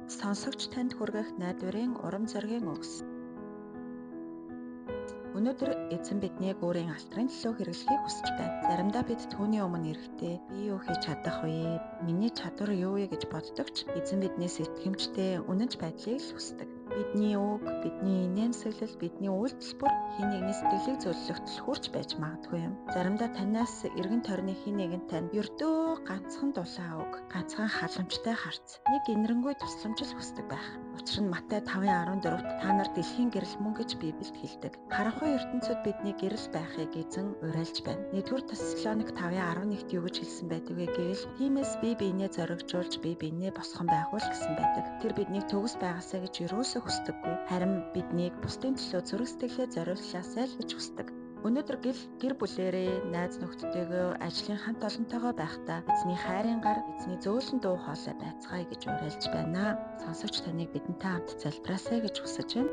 Сонсогч танд хүргэх найдварын урам зоригийн үгс. Өнөөдөр эзэн биднийг өөрийн алдрын төлөө хэрэглэхийг хүсэж байна. Заримдаа бид түүний өмнө ирэхдээ би юу хийж чадах вэ? Миний чадвар юу вэ гэж боддогч эзэн биднээс итгэмжтэй үнэнч байдлыг л хүсдэг. Бидний үг, бидний инээмсэглэл, бидний үйлдэл бүр хэн нэгний сэтгэлийг зөөлөх түлхүүрч байж магадгүй юм. Заримдаа танаас эргэн тойрны хэн нэгэн тань ердөө ганцхан дулаан үг, ганцхан халамжтай харц, нэг инэрэнгүй тусламж л хүсдэг байх. Учир нь Матай 5:14-т та нар дэлхийн гэрэл мөн гэж Библиэд хэлдэг. Харанхуй ертөнцид бидний гэрэл байхыг эзэн уриалж байна. 1-р Тесалоник 5:11-т юу гэж хэлсэн байдаг вэ гэвэл тиймээс бие биенээ зоригжуулж бие биенээ босгон байгуул гэсэн байдаг. Тэр биднийг төгс байгаасаа гэж юусоо хүсдэггүй. Харин биднийг бусдын төлөө зүрх сэтгэлээ зориуллаасай л гэж хүсдэг. Өнөөдөр гэр бүлээрээ, найз нөхдөдтэйгөө, ажлын хамт олонтойгоо байхдаа эзний хайрын гар, эзний зөөлөн дуу хоолой байцгаая гэж уриалж байна. Сонсогч таныг бидэнтэй хамт залбираасай гэж хүсэж байна.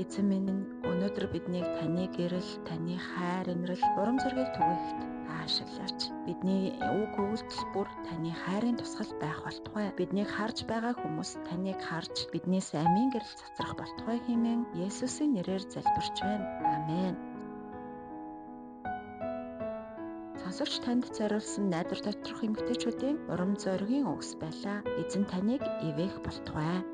Эзэн минь, өнөөдөр биднийг таны гэрэл, таны хайр инрэл, урам зориг түгээхэд ашиглаач. Бидний үг үйлдэл бүр таны хайрын тусгал байх болтугай. Биднийг харж байгаа хүмүүс таныг харж биднээс амийн гэрэл цацрах болтугай хэмээн Есүсийн нэрээр залбирч байна. Амен. Сонсогч танд зориулсан найдвар доторх эмгтээчүүдийн урам зоригийн үгс байлаа. Эзэн таныг ивэх болтугай.